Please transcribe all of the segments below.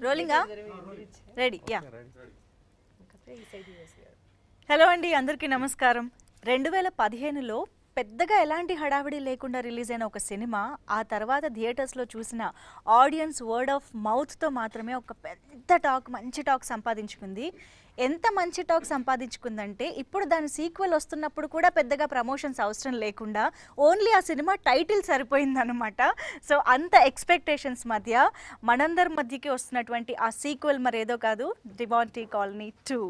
రోలింగా ready yeah hello అండి, అందరికీ నమస్కారం. 2015లో పెద్దగా ఎలాంటి హడావిడి లేకుండా రిలీజ్ అయిన ఒక సినిమా ఆ తర్వాత థియేటర్స్లో చూసిన ఆడియన్స్ వర్డ్ ఆఫ్ మౌత్తో మాత్రమే ఒక పెద్ద టాక్, మంచి టాక్ సంపాదించుకుంది. ఎంత మంచి టాక్ సంపాదించుకుందంటే ఇప్పుడు దాని సీక్వెల్ వస్తున్నప్పుడు కూడా పెద్దగా ప్రమోషన్స్ అవసరం లేకుండా ఓన్లీ ఆ సినిమా టైటిల్ సరిపోయిందనమాట. సో అంత ఎక్స్పెక్టేషన్స్ మధ్య మనందరి మధ్యకి వస్తున్నటువంటి ఆ సీక్వెల్ మరేదో కాదు, డిమాంటీ కాలనీ 2.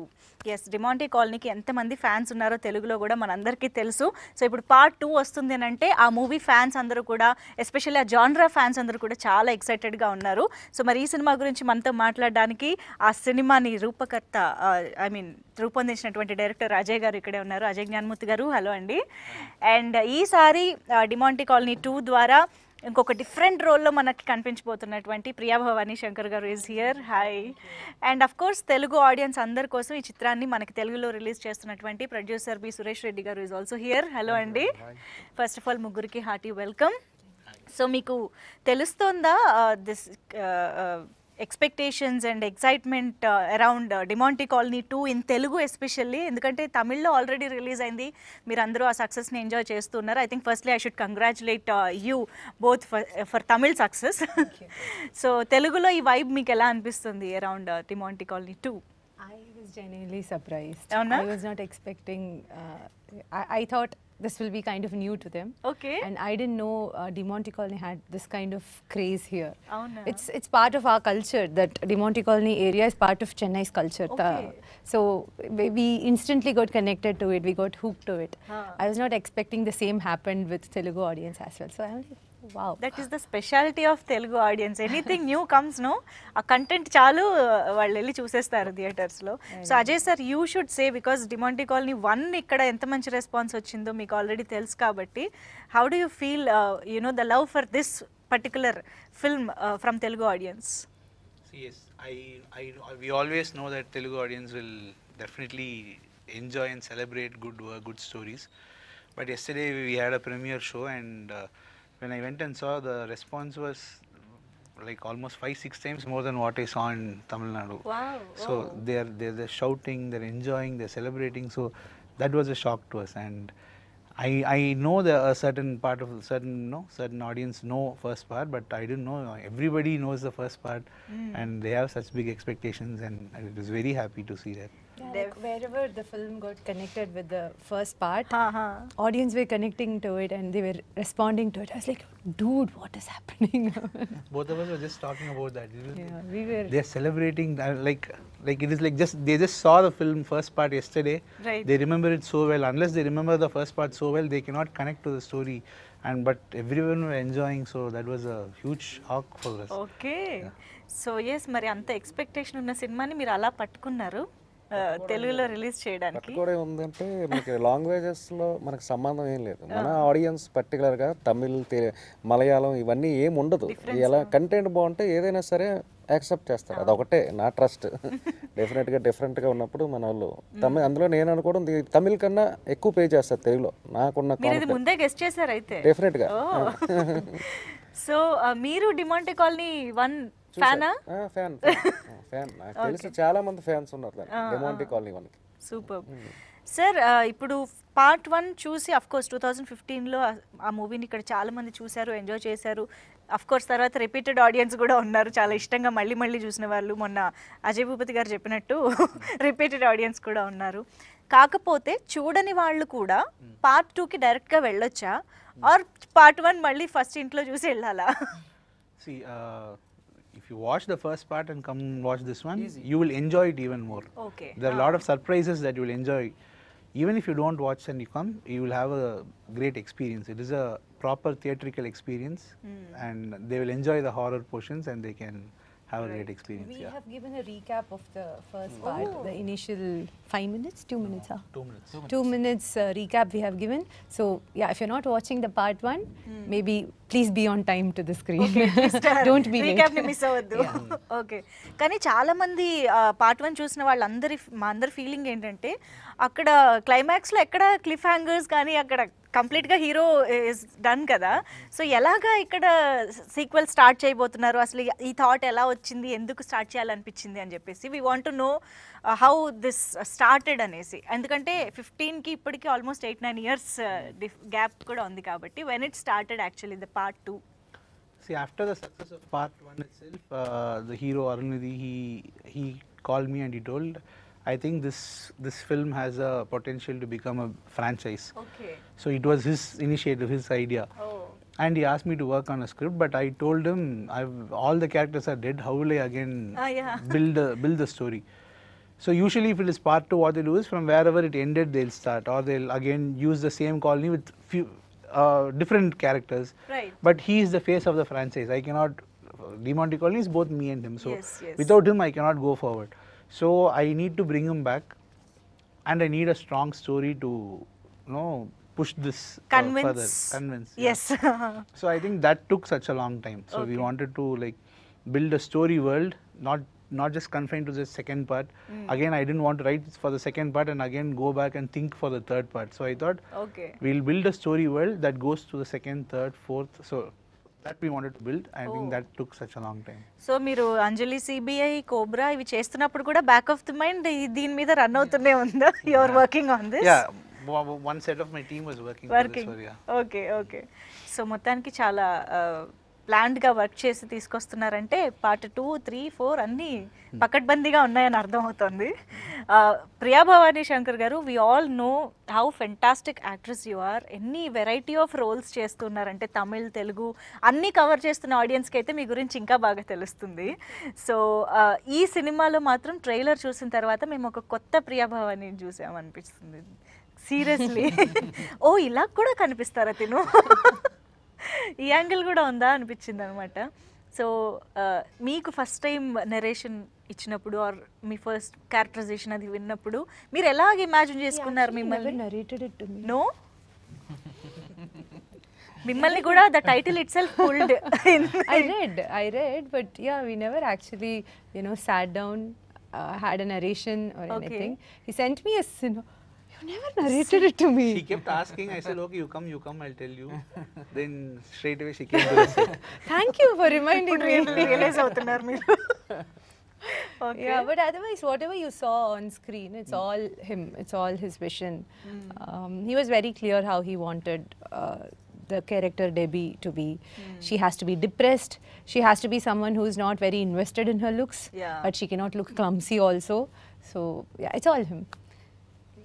ఎస్, డిమాంటీ కాలనీకి ఎంతమంది ఫ్యాన్స్ ఉన్నారో తెలుగులో కూడా మనందరికీ తెలుసు. సో ఇప్పుడు పార్ట్ 2 వస్తుంది అని అంటే ఆ మూవీ ఫ్యాన్స్ అందరూ కూడా, ఎస్పెషల్లీ ఆ జాన్రా ఫ్యాన్స్ అందరూ కూడా చాలా ఎక్సైటెడ్గా ఉన్నారు. సో మరి ఈ సినిమా గురించి మనతో మాట్లాడడానికి ఆ సినిమాని రూపొందించినటువంటి డైరెక్టర్ అజయ్ గారు ఇక్కడే ఉన్నారు. అజయ్ జ్ఞానమూర్తి గారు, హలో అండి. అండ్ ఈసారి డిమాంటీ కాలనీ 2 ద్వారా ఇంకొక డిఫరెంట్ రోల్లో మనకి కనిపించబోతున్నటువంటి ప్రియా భవానీ శంకర్ గారు is here. Hi. And of course Telugu audience అందరి కోసం ఈ చిత్రాన్ని మనకి తెలుగులో రిలీజ్ చేస్తున్నటువంటి producer B Suresh Reddy garu is also here. Hello అండి. ఫస్ట్ ఆఫ్ ఆల్ ముగ్గురికి హార్టీ వెల్కమ్. సో మీకు తెలుస్తోందా this expectations and excitement around Demonte Colony 2 in Telugu especially? ఎందుకంటే తమిళ్లో ఆల్రెడీ రిలీజ్ అయింది, మీరు అందరూ ఆ సక్సెస్ని ఎంజాయ్ చేస్తున్నారు. I think firstly I should congratulate you both for Tamil success. So తెలుగులో ఈ వైబ్ మీకు ఎలా అనిపిస్తుంది around Demonte Colony 2? I was genuinely surprised. Avuna? I was not expecting. I thought this will be kind of new to them. Okay. And I didn't know DeMonte Colony had this kind of craze here. Avuna? It's part of our culture. That DeMonte Colony area is part of Chennai's culture. Okay. So we instantly got connected to it. We got hooked to it. Huh. I was not expecting the same happened with Telugu audience as well. So I'm like, wow. That is the speciality of Telugu audience. Anything new comes no, ఆ content చాలు వాళ్ళు వెళ్ళి చూసేస్తారు థియేటర్స్లో. So Ajay sir, you should say, because Demonte Colony 1 ఇక్కడ ఎంత మంచి response వచ్చిందో మీకు ఆల్రెడీ తెలుసు కాబట్టి, how do you feel you know the love for this particular film from Telugu audience? Yes, we always know that Telugu audience will definitely enjoy and celebrate good work, good stories. But yesterday we had a premiere show, and when I went and saw, the response was like almost 5-6 times more than what I saw in Tamil Nadu. Wow. So they're shouting, they're enjoying, they're celebrating. So that was a shock to us, and I know that a certain part of certain audience know first part, but I didn't know everybody knows the first part, and they have such big expectations, and I was very happy to see that. Yeah, like wherever the film got connected with the first part, Ha. audience were connecting to it and they were responding to it. I was like, dude, what is happening? Both of us were just talking about that. Yeah, we were. They're celebrating like it is like they just saw the film first part yesterday. Right. They remember it so well. Unless they remember the first part so well, they cannot connect to the story. But everyone were enjoying, so that was a huge shock for us. Okay. So yes, మరి అంత expectation ఉన్న సినిమాని మీరు అలా పట్టుకున్నారు తెలుగులో release చేయడానికి. కూడా ఉందంటే మనకి లాంగ్వేజెస్లో మనకు సంబంధం ఏం లేదు. మన ఆడియన్స్ పర్టికులర్గా తమిళ్, మలయాళం ఇవన్నీ ఏం ఉండదు. ఎలా కంటెంట్ బాగుంటే ఏదైనా సరే యాక్సెప్ట్ చేస్తారు. అదొకటే నా ట్రస్ట్. డెఫినెట్గా డిఫరెంట్గా ఉన్నప్పుడు మన వాళ్ళు తమిళ్, అందులో నేను అనుకోవడం తమిళ్ కన్నా ఎక్కువ పే చేస్తారు తెలుగులో. నాకున్న ముందే గెస్ట్ చేశారు అయితే. డెఫినెట్గా. సో మీరు డిమాంటీ కాలనీ 1 ఫ్యానా? ఫ్యాన్ నాకు తెలిసి చాలా మంది ఫ్యాన్స్ ఉన్నారు డిమాంటీ కాలనీ 1కి. సూపర్. సార్, ఇప్పుడు పార్ట్ 1 చూసి అఫ్ కోర్స్ 2015లో ఆ మూవీని ఇక్కడ చాలా మంది చూశారు, ఎంజాయ్ చేశారు. అఫ్ కోర్స్ తర్వాత రిపీటెడ్ ఆడియన్స్ కూడా ఉన్నారు, చాలా ఇష్టంగా మళ్ళీ మళ్ళీ చూసిన వాళ్ళు. మొన్న అజయ్ భూపతి గారు చెప్పినట్టు రిపీటెడ్ ఆడియన్స్ కూడా ఉన్నారు. కాకపోతే చూడని వాళ్ళు కూడా పార్ట్ 2కి డైరెక్ట్గా వెళ్ళొచ్చా, ఆర్ పార్ట్ 1 మళ్ళీ ఫస్ట్ ఇంట్లో చూసి వెళ్ళాలా? See, if you watch the first part and come watch this one, you will enjoy it even more. Okay. There are a lot of surprises that you will enjoy. Even if you don't watch and you come, you will have a great experience. It is a proper theatrical experience, and they will enjoy the horror portions, and they can have a great experience. We have given a recap of the first part, the initial 5 minutes, 2 minutes. 2 minutes. 2 minutes recap we have given. So yeah, if you're not watching the part 1, maybe please be on time to the screen. Just, Don't be late. recap ని miss అవ్వద్దు. Okay, కానీ చాలా మంది part 1 చూసిన మా అందరి feeling ఏంటంటే అక్కడ క్లైమాక్స్లో ఎక్కడ క్లిఫ్ హ్యాంగర్స్ కానీ అక్కడ కంప్లీట్గా హీరో ఇస్ డన్ కదా. సో ఎలాగా ఇక్కడ సీక్వెల్ స్టార్ట్ చేయబోతున్నారు, అసలు ఈ థాట్ ఎలా వచ్చింది, ఎందుకు స్టార్ట్ చేయాలనిపించింది అని చెప్పేసి we want to know how this started అనేసి. ఎందుకంటే 15కి ఇప్పటికి ఆల్మోస్ట్ 8-9 years గ్యాప్ కూడా ఉంది కాబట్టి when it started actually the part 2. See, after the success of part 1 itself, the hero Arunidhi, he called me and he told, I think this film has a potential to become a franchise. Okay. So it was his initiative, his idea. And he asked me to work on a script, but I told him, all the characters are dead, how will I again build the story? So usually if it is part 2, what they do is from wherever it ended they'll start, or they'll again use the same colony with few different characters. Right. But he is the face of the franchise. I cannot, Demonte Colony is both me and him. So Yes, yes. without him I cannot go forward. So I need to bring him back, and I need a strong story to, push this further. Convince. Yes. So I think that took such a long time. So we wanted to like build a story world, not just confined to the second part. Again, I didn't want to write for the second part and again go back and think for the third part. So I thought okay. we'll build a story world that goes to the second, third, fourth. So that we wanted to build. I think that took such a long time. So మీరు అంజలి, CBI, cobra ఇవి చేస్తున్నప్పుడు కూడా back of the mind దీని మీద run అవుతూనే ఉందా? You are working on this? Yeah, one set of my team was working for this. So yeah. Okay, okay. So మొత్తానికి చాలా ప్లాన్డ్గా వర్క్ చేసి తీసుకొస్తున్నారంటే పార్ట్ 2, 3, 4 అన్నీ పకడ్బందీగా ఉన్నాయని అర్థమవుతుంది. Priya Bhavani Shankar garu, we all know how fantastic actress you are. ఎన్ని వెరైటీ ఆఫ్ రోల్స్ చేస్తున్నారంటే తమిళ్, తెలుగు అన్నీ కవర్ చేస్తున్న ఆడియన్స్కి అయితే మీ గురించి ఇంకా బాగా తెలుస్తుంది. సో ఈ సినిమాలో మాత్రం ట్రైలర్ చూసిన తర్వాత మేము ఒక కొత్త ప్రియా భవానీని చూసామనిపిస్తుంది. సీరియస్లీ. ఓ ఇలా కూడా కనిపిస్తారా తిను, ఈ యాంగిల్ కూడా ఉందా అనిపించింది అనమాట. సో మీకు ఫస్ట్ టైం నెరేషన్ ఇచ్చినప్పుడు ఆర్ మీ ఫస్ట్ క్యారెక్టరైజేషన్ అది విన్నప్పుడు మీరు ఎలాగ ఇమాజిన్ చేసుకున్నారు మిమ్మల్ని? నో, మిమ్మల్ని కూడా the title it self pulled. I read, but yeah, we never actually, sat down, had a narration or anything. He sent me a You never narrated it to me. She kept asking. I said, okay, you come, I'll tell you. Then straight away she came to the set. Thank you for reminding me. Realise అవుతున్నారు మీరు. Yeah, but otherwise, whatever you saw on screen, it's all him. It's all his vision. He was very clear how he wanted the character Debbie to be. She has to be depressed. She has to be someone who is not very invested in her looks, Yeah. but she cannot look clumsy also. So yeah, it's all him.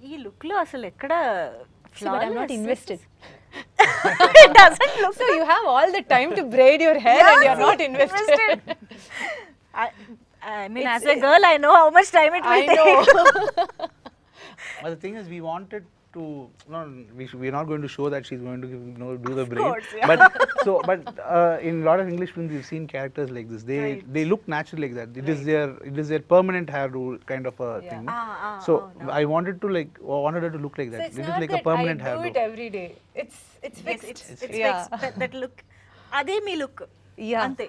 ఈ look లో అసలు ఎక్కడ But I'm not invested. It doesn't look So you have all the time to braid your hair and you're not invested. I mean, as a girl, I know how much time it will I know. take. But the thing is, we wanted to. No, we're not going to show that she's going to do the braid. course, yeah. But in a lot of English films, we've seen characters like this. They look natural like that. It is their permanent hairdo kind of a thing. So I wanted her to look like that. So it's It is not like a that permanent I do hairdo. it every day. It's Yes, fixed. it's Yeah. fixed. That look. అదే మీ look. Yeah. Ante.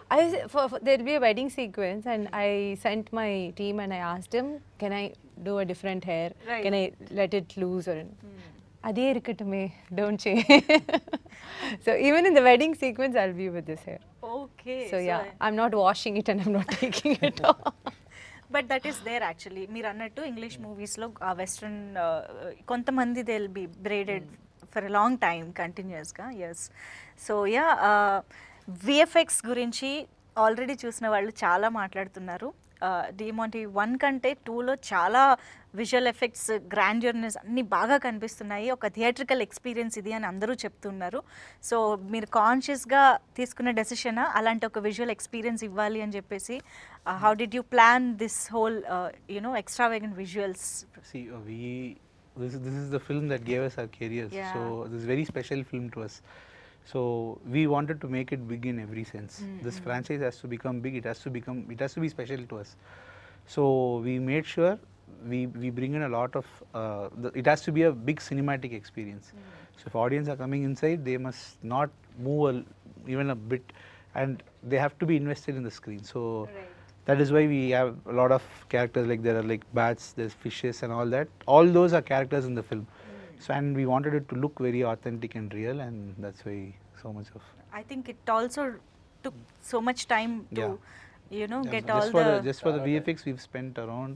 There'll be a wedding sequence and I sent my team and I asked him, can I do a different hair? Right. Can I let it loose or Ade irukatume, don't change. So even in the wedding sequence, I'll be with this hair. Okay. So yeah, I'm not washing it and I'm not taking it off. But that is there actually. మీరు అన్నట్టు English మూవీస్లో ఆ western కొంతమంది they will be braided for a long time కంటిన్యూస్గా. Yes. So yeah, VFX గురించి already చూసిన వాళ్ళు చాలా మాట్లాడుతున్నారు. డిమాంటి 1 కంటే 2లో చాలా విజువల్ ఎఫెక్ట్స్, గ్రాండ్యూర్నెస్ అన్నీ బాగా కనిపిస్తున్నాయి. ఒక థియేట్రికల్ ఎక్స్పీరియన్స్ ఇది అని అందరూ చెప్తున్నారు. సో మీరు కాన్షియస్గా తీసుకున్న డెసిషనా అలాంటి ఒక విజువల్ ఎక్స్పీరియన్స్ ఇవ్వాలి అని చెప్పేసి? How did you plan this whole extravagant visuals? See, this is the film that gave us our careers. Yeah. So this is a very special film to us. So we wanted to make it big in every sense. This franchise has to become big. It has to be special to us. So we made sure we bring in a lot of. It has to be a big cinematic experience. So if audience are coming inside, they must not move even a bit, and they have to be invested in the screen. So that is why we have a lot of characters, like there are like bats, there's fishes and all that. All those are characters in the film. So and we wanted it to look very authentic and real, and that's why so much of I think it also took so much time to get all just for the VFX we've spent around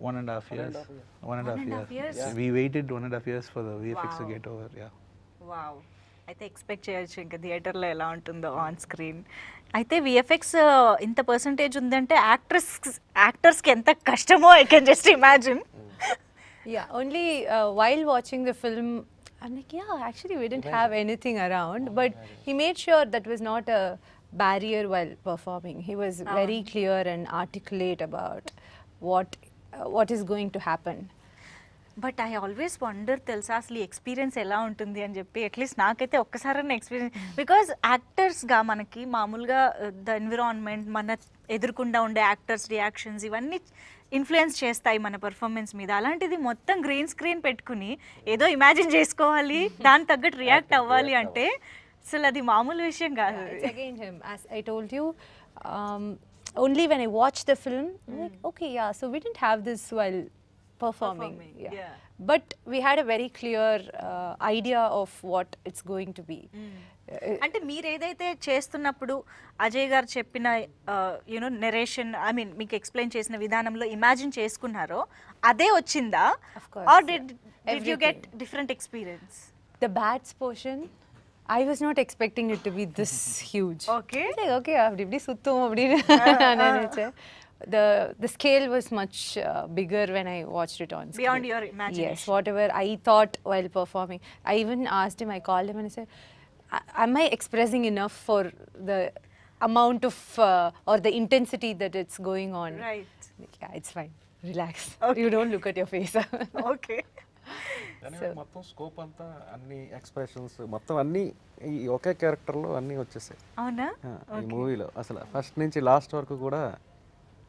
1.5 years. 1.5 years. We waited 1.5 years for the VFX to get over. Yeah. Wow. అయితే expect చేయొచ్చు ఇంకా థియేటర్లో ఎలా ఉంటుందో on screen. అయితే VFX ఇంత percentage ఉందంటే యాక్టర్స్కి ఎంత కష్టమో I can just imagine. Yeah, only while watching the film, I'm like, yeah, actually we didn't have anything around, but he made sure that was not a barrier while performing. He was very clear and articulate about what is going to happen. But I always wonder తెలుసా అసలు ఈ experience ఎలా ఉంటుంది అని చెప్పి. At least నాకైతే ఒక్కసారన్నా experience, because యాక్టర్స్గా మనకి మామూలుగా ద ఎన్విరాన్మెంట్, మన ఎదురుకుండా ఉండే యాక్టర్స్ రియాక్షన్స్ ఇవన్నీ ఇన్ఫ్లుయెన్స్ చేస్తాయి మన పర్ఫార్మెన్స్ మీద. అలాంటిది మొత్తం గ్రీన్ స్క్రీన్ పెట్టుకుని ఏదో ఇమాజిన్ చేసుకోవాలి, దాని తగ్గట్టు రియాక్ట్ అవ్వాలి అంటే అసలు అది మామూలు విషయం కాదు. It's again him. As I told you, only when I watched the film, I'm like, okay, yeah, so we didn't have this while performing. Yeah. But we had a very clear idea of what it's going to be. అంటే మీరు ఏదైతే చేస్తున్నప్పుడు అజయ్ గారు చెప్పిన narration, I mean మీకు explain చేసిన విధానంలో imagine చేసుకున్నారో అదే వచ్చిందా? Of course, or did you get different experience? The bats portion, I was not expecting it to be this huge. Okay. It's like, okay, apdi suttum apdi naniche. The scale was much bigger when I watched it on screen. Beyond your imagination. Yes, whatever I thought while performing. I even asked him, I called him and I said, am I expressing enough for the amount of or the intensity that it's going on? Right. Like, yeah, it's fine. Relax. Okay. You don't look at your face. Okay. మొత్తం scope అంతా అన్ని expressions మొత్తం అన్ని ఈ ఒకే క్యారెక్టర్లో అన్నీ వచ్చేసాయి అవునా? ఈ మూవీలో. అసలు ఫస్ట్ నుంచి లాస్ట్ వరకు కూడా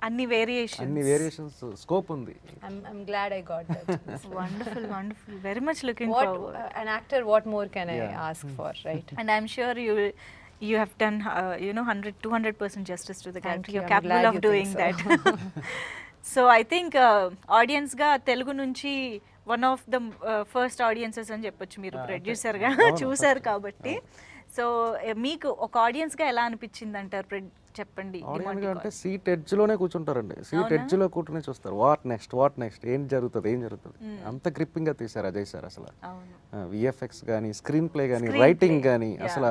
అన్ని వేరియేషన్స్ స్కోప్ ఉంది. I'm glad I got that. Wonderful wonderful, very much looking What forward. an actor, what more can I ask for, right? And I'm sure you have done 200% justice to the Thank character. you. You're I'm capable glad of you think doing so. that. So I think audience గా తెలుగు నుంచి one of the first audiences అని చెప్పొచ్చు మీరు ప్రొడ్యూసర్గా చూసారు కాబట్టి. So మీకు ఒక ఆడియన్స్గా ఎలా అనిపించింది అంటారు? చెప్పండి. ఆడియన్స్ అంటే సీట్ ఎడ్జ్లోనే కూర్చుంటారండి. సీట్ ఎడ్జ్లో కూర్చుని చూస్తారు వాట్ నెక్స్ట్ ఏం జరుగుతుంది. అంత గ్రిప్పింగ్గా తీశారు అజయ్ సార్. అసలు విఎఫ్ఎక్స్ కానీ, స్క్రీన్ ప్లే కానీ, రైటింగ్ కానీ, అసలు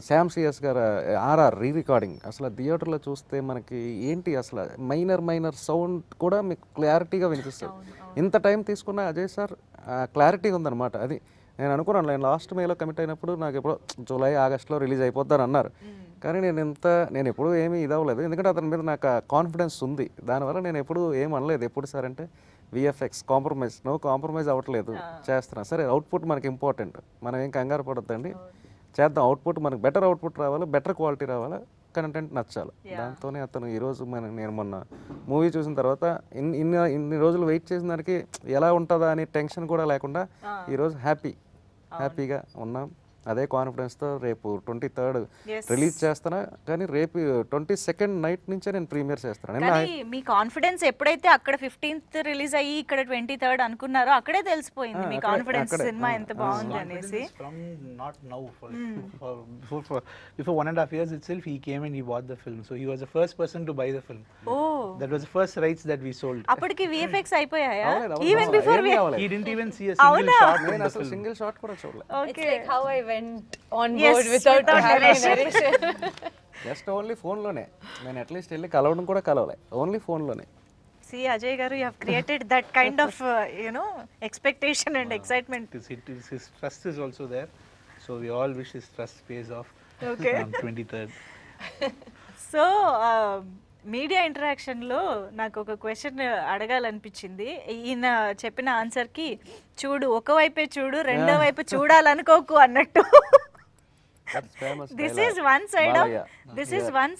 శామ్ సిఎస్ గారు ఆర్ఆర్ రికార్డింగ్ అసలు థియేటర్లో చూస్తే మనకి ఏంటి అసలు మైనర్ సౌండ్ కూడా మీకు క్లారిటీగా వినిపిస్తుంది. ఇంత టైం తీసుకున్న అజయ్ సార్ క్లారిటీ ఉందన్నమాట. అది నేను అనుకున్నాను, నేను లాస్ట్ మేలో కమిట్ అయినప్పుడు నాకు ఎప్పుడో జూలై ఆగస్ట్లో రిలీజ్ అయిపోద్దని అన్నారు. కానీ నేను ఎప్పుడూ ఏమీ ఇదవ్వలేదు, ఎందుకంటే అతని మీద నాకు కాన్ఫిడెన్స్ ఉంది. దానివల్ల నేను ఎప్పుడూ ఏం అనలేదు. ఎప్పుడు సార్ అంటే విఎఫ్ఎక్స్ నో కాంప్రమైజ్ అవ్వట్లేదు, చేస్తున్నా. సరే అవుట్పుట్ మనకి ఇంపార్టెంట్, మనం ఏం కంగారు పడొద్దండి, చేద్దాం. అవుట్పుట్ మనకు బెటర్ అవుట్పుట్ రావాలి, బెటర్ క్వాలిటీ రావాలి, కంటెంట్ నచ్చాలి. దాంతోనే అతను ఈరోజు నేను మొన్న మూవీ చూసిన తర్వాత ఇన్ని రోజులు వెయిట్ చేసిన దానికి ఎలా ఉంటుందా అని టెన్షన్ కూడా లేకుండా ఈరోజు హ్యాపీగా ఉన్నాం. అదే కాన్ఫిడెన్స్తో రేపు 23rd రిలీజ్ చేస్తాను. కానీ రేపు 22nd నైట్ నుంచే నేను ప్రీమియర్ చేస్తాను. మీ కాన్ఫిడెన్స్ ఎప్పుడైతే అక్కడ 15th రిలీజ్ అయ్యి ఇక్కడ 23rd అనుకున్నారో అక్కడే తెలిసిపోయింది మీ కాన్ఫిడెన్స్ సినిమా ఎంత బాగుంది అనేసి. From not now, before 1.5 years itself, he came and he bought the film. So he was the first person to buy the film. Oh, that was the first rights that we sold. అప్పటికి VFX అయిపోయాయా? Even before He didn't even see a single shot in the film. Single shot కూడా చూడలేదు. It's like how I went on board without having narration. Just only ఫోన్లోనే. నేను at least వెళ్ళి కలవడం కూడా కలవలే, only ఫోన్లోనే. See, Ajay garu, you have created that kind of expectation and excitement. His trust is also there, so we all wish his trust pays off. Okay. On 23rd. So media ఇంటరాక్షన్లో నాకు ఒక question అడగాలనిపించింది. ఈయన చెప్పిన ఆన్సర్కి చూడు ఒకవైపే చూడు రెండో వైపు చూడాలనుకోకు అన్నట్టు. This is one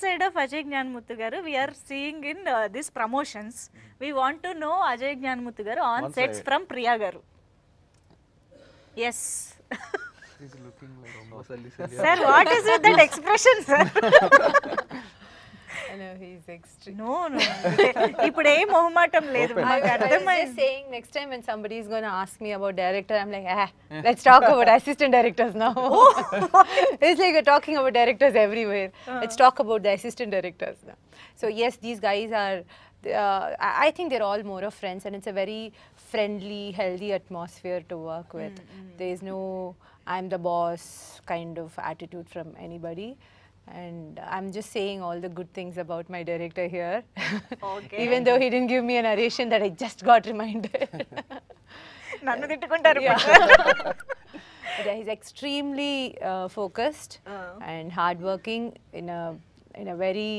side of Ajay Gnanamurthy garu. We are seeing in this promotions. We want to know Ajay Gnanamurthy garu on sets from Priya garu. Yes. Sir what is with that expression sir? I know he's extreme. No no ఇప్పుడు ఏ మొహమాటం లేదు I మాకు was అర్థమైంది. just saying next time when somebody is going to ask me about director, I'm like, let's talk about assistant directors now. It's like we're talking about directors everywhere. Let's talk about the assistant directors now. So yes, these guys are, I think they're all more of friends, and it's a very friendly, healthy atmosphere to work with. There is no I'm the boss kind of attitude from anybody. And I'm just saying all the good things about my director here. Okay. Even though he didn't give me a narration that I just got reminded. నన్ను తిట్టుకుంటారు. But he's extremely focused and hardworking in a very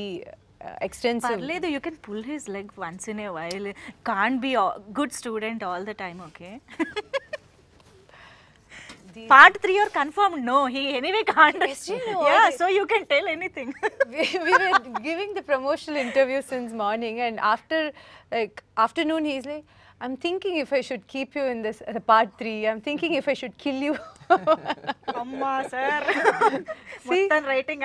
extensive. పర్లేదు, you can pull his leg once in a while. Can't be good student all the time. Okay, part 3 or confirmed? No, he anyway can't. Yeah, so you can tell anything. we were giving the promotional interview since morning, and after like afternoon he's like, I'm thinking if I should keep you in this part 3. I'm thinking if I should kill you. Amma sir. See, మొత్తం writing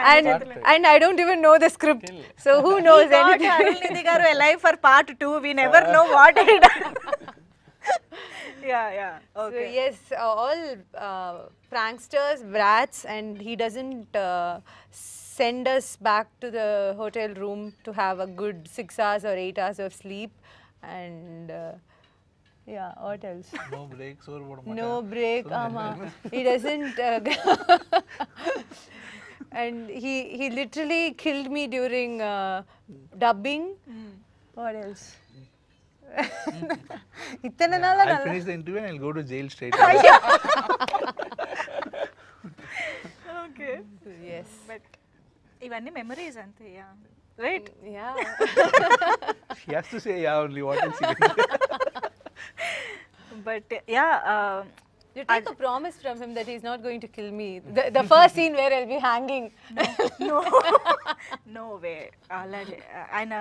and I don't even know the script, so who knows anything. Arulnidhi garu alive for part 2. We never know what he done. Yeah, okay. So yes, all pranksters, brats, and he doesn't send us back to the hotel room to have a good 6 hours or 8 hours of sleep. And yeah, what else? No breaks or what? No break, he doesn't. And he literally killed me during dubbing. What else? I'll finish the interview and I'll go to jail straight away. Okay. Yes. But ఇవన్నీ memories అంతే. Yeah, right. Yeah. He has to say yeah only. What else he can say? But yeah, You take a promise from him that he's not going to kill me. The first scene where I'll be hanging. No way. అలాగే ఆయన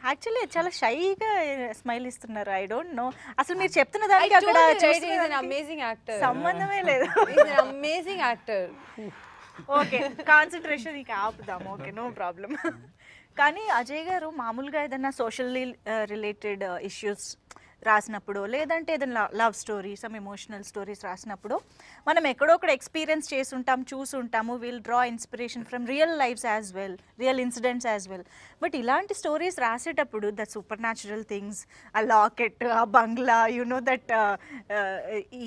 actually చాలా షైగా smile ఇస్తున్నారు. I don't know అసలు మీరు చెప్తున్న I దానికి told అక్కడ you, right? He's an చూస్తున్న amazing actor. సంబంధమే లేదు. He's an amazing actor. Okay, concentration ఇక ఆపుదాం. Okay, no problem. కానీ అజయ్ గారు మామూలుగా ఏదైనా సోషల్లీ రిలేటెడ్ ఇష్యూస్ రాసినప్పుడు, లేదంటే ఏదైనా love story, some emotional stories రాసినప్పుడు మనం ఎక్కడో ఒకటి ఎక్స్పీరియన్స్ చేసి ఉంటాం, చూసి ఉంటాము. Will draw inspiration from real lifes as well, real incidents as well. But ఇలాంటి స్టోరీస్ రాసేటప్పుడు ద సూపర్ న్యాచురల్ థింగ్స్, ఆ లాకెట్, ఆ బంగ్లా, యు నో దట్,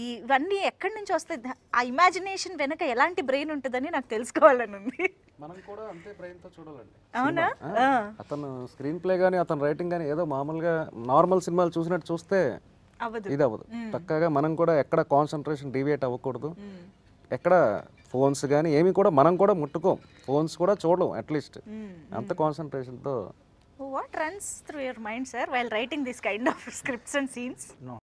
ఇవన్నీ ఎక్కడి నుంచి వస్తాయి? ఆ ఇమాజినేషన్ వెనక ఎలాంటి బ్రెయిన్ ఉంటుందని నాకు తెలుసుకోవాలని ఉంది. మనం కూడా అంతే బ్రెయిన్తో చూడాలండి. అవునా? అతను స్క్రీన్ ప్లే కానీ అతను రైటింగ్ కానీ ఏదో మామూలుగా నార్మల్ సినిమాలు చూసినట్టు చూస్తే అవ్వదు. ఇది అవ్వదు. పక్కాగా మనం కూడా ఎక్కడ కాన్సన్ట్రేషన్ డీవియేట్ అవ్వకూడదు. ఎక్కడ ఫోన్స్ కానీ ఏమి కూడా మనం కూడా ముట్టుకోం, ఫోన్స్ కూడా చూడడం అట్లీస్ట్. అంత కాన్సన్ట్రేషన్తో. What runs through your mind, sir, while writing this kind of scripts and scenes? No,